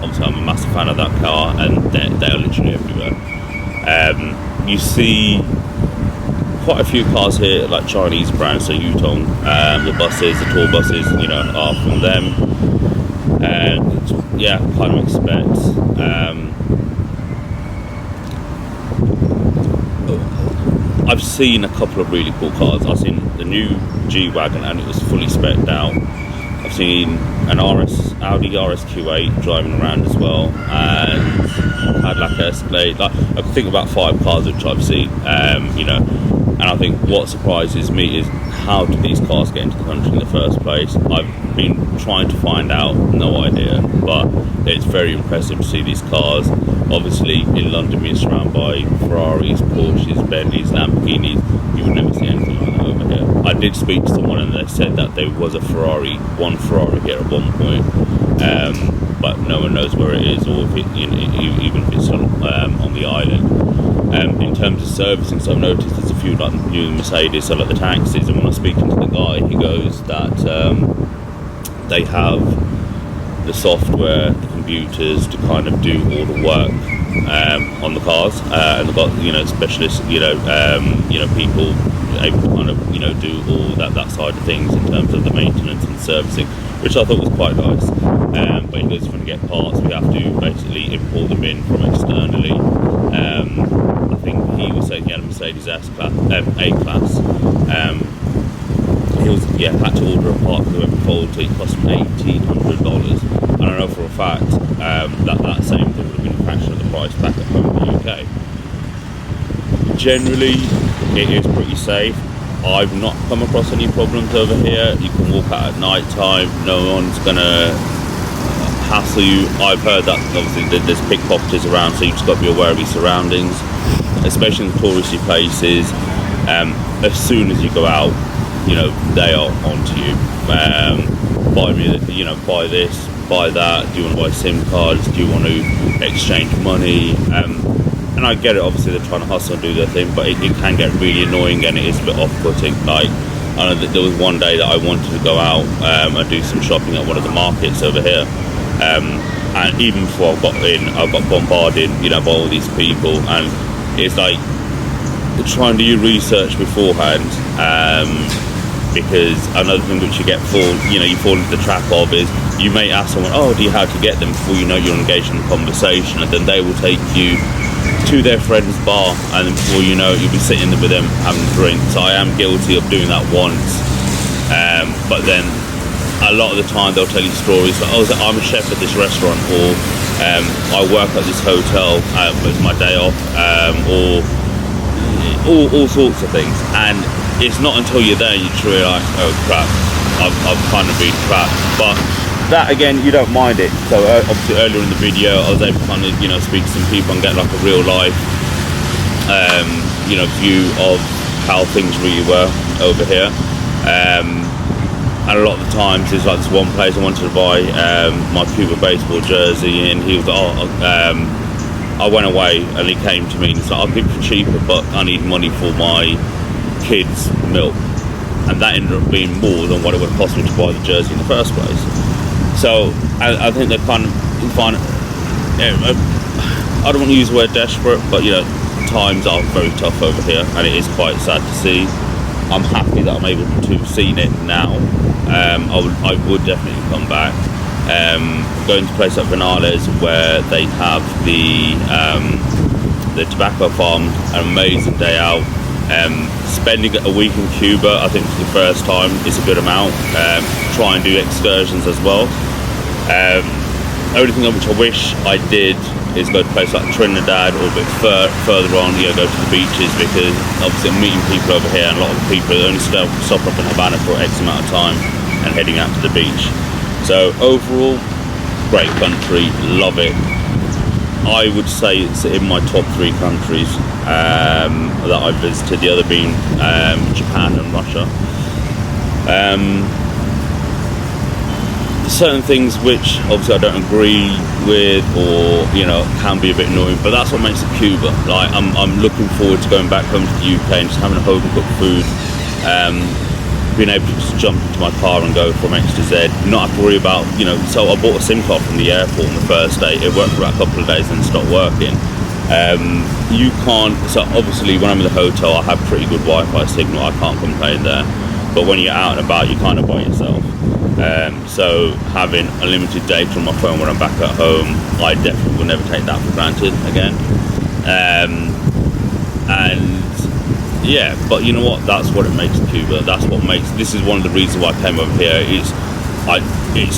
obviously I'm a massive fan of that car, and they're literally everywhere. You see quite a few cars here, like Chinese brands, so Yutong, the buses, the tour buses, you know, are from them. And yeah, kind of expect. I've seen a couple of really cool cars. I've seen the new G-Wagon, and it was fully spec'd out. I've seen an Audi RS Q8 driving around as well, and Cadillac Escalade. Like, I can think about 5 cars which I've seen, you know. And I think what surprises me is how did these cars get into the country in the first place? I've been trying to find out, no idea, but it's very impressive to see these cars. Obviously, in London, being surrounded by Ferraris, Porsches, Bentleys, Lamborghinis, you would never see anything like that over here. I did speak to someone, and they said that there was one Ferrari here at one point, but no one knows where it is, or if it, you know, even if it's on the island. In terms of servicing, so I've noticed there's a few like new Mercedes, so like the taxis, and when I was speaking to the guy, he goes that they have the software, the computers to kind of do all the work on the cars, and they've got, you know, specialists, you know, people able to kind of, you know, do all that side of things in terms of the maintenance and servicing, which I thought was quite nice. But he goes, if we get parts, we have to basically import them in from externally. I think he was saying he had a Mercedes A-Class. He was, had to order a part for the faulty. It cost him $1,800. And I know for a fact that same thing would have been a fraction of the price back at home in the UK. Generally, it is pretty safe. I've not come across any problems over here. You can walk out at night time, no one's gonna hassle you. I've heard that obviously there's pickpocketers around, so you just got to be aware of your surroundings, especially in the touristy places. As soon as you go out, you know, they are onto you. Buy me, you know, buy this, buy that. Do you want to buy SIM cards? Do you want to exchange money? And I get it, obviously they're trying to hustle and do their thing, but it can get really annoying, and it is a bit off-putting. Like, I know that there was one day that I wanted to go out and do some shopping at one of the markets over here, and even before I got in, I got bombarded, you know, by all these people, and it's like, try and do your research beforehand, because another thing which you fall into the trap of is, you may ask someone, oh, do you how to get them, before you know you're engaged in a conversation, and then they will take you to their friend's bar, and before you know, you'll be sitting there with them having a drink. So I am guilty of doing that once, but then a lot of the time they'll tell you stories like, oh, I'm a chef at this restaurant, or I work at this hotel, it's my day off, or all sorts of things. And it's not until you're there you truly like, oh crap, I've kind of been trapped. But that again, you don't mind it. So obviously earlier in the video I was able to kind of, you know, speak to some people and get like a real life view of how things really were over here. And a lot of the times there's like this one place I wanted to buy my Cuba baseball jersey, and he was like, I went away, and he came to me and he's like, I'll give it for cheaper, but I need money for my kids' milk. And that ended up being more than what it would have cost me to buy the jersey in the first place. So I think they kind of find, I don't want to use the word desperate, but you know, times are very tough over here, and it is quite sad to see. I'm happy that I'm able to have seen it now. I would definitely come back. Going to a place like Viñales, where they have the tobacco farm, an amazing day out. Spending a week in Cuba, I think for the first time, is a good amount. Try and do excursions as well. Only thing which I wish I did is go to a place like Trinidad, or a bit further on, you know, go to the beaches, because obviously I'm meeting people over here, and a lot of people only stop up in Havana for X amount of time and heading out to the beach. So overall, great country, love it. I would say it's in my top 3 countries that I've visited, the other being Japan and Russia. Certain things which obviously I don't agree with, or you know, can be a bit annoying, but that's what makes it Cuba. Like, I'm looking forward to going back home to the UK and just having a home cooked food. being able to just jump into my car and go from X to Z, not have to worry about, you know. So I bought a SIM card from the airport on the first day. It worked for about a couple of days and stopped working. You can't, so obviously when I'm in the hotel I have pretty good Wi-Fi signal, I can't complain there, but when you're out and about you're kind of by yourself. So having unlimited data on my phone when I'm back at home, I definitely will never take that for granted again. And yeah, but you know what, that's what it makes Cuba. That's what makes, this is one of the reasons why I came over here. It's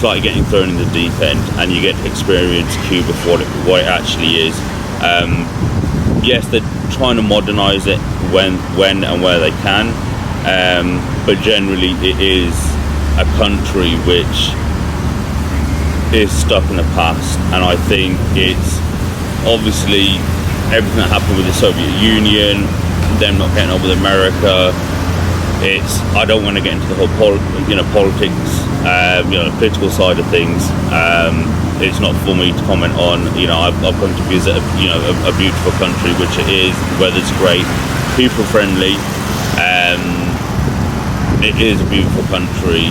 like getting thrown in the deep end and you get to experience Cuba for what it actually is. Yes, they're trying to modernize it when and where they can, but generally it is a country which is stuck in the past. And I think it's obviously everything that happened with the Soviet Union, them not getting on with America. I don't want to get into the whole politics, political side of things. It's not for me to comment on. I've come to visit a beautiful country, which it is. The weather's great, people friendly. It is a beautiful country.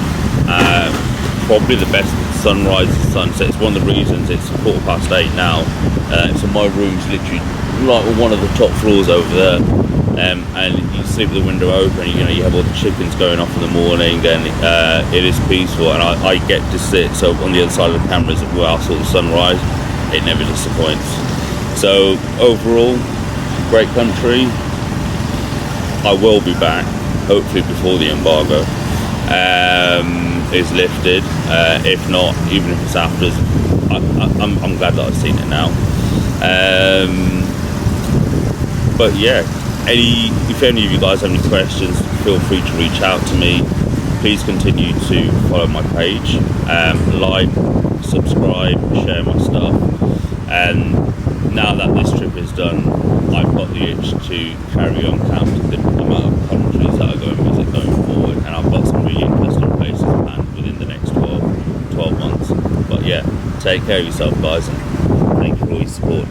Probably the best sunrise and sunset. It's one of the reasons it's 8:15 now. So my room's literally like one of the top floors over there. And you sleep with the window open, you have all the chickens going off in the morning, and it is peaceful, and I get to sit so on the other side of the cameras where I saw the sunrise. It never disappoints. So overall, great country. I will be back, hopefully before the embargo is lifted. If not, even if it's after, I'm glad that I've seen it now. But yeah, if any of you guys have any questions, feel free to reach out to me. Please continue to follow my page, like, subscribe, share my stuff. And now that this trip is done, I've got the itch to carry on counting the amount of countries that I go and visit going forward, and I've got some really interesting places planned within the next 12 months. But yeah, take care of yourself guys, and thank you for all your support.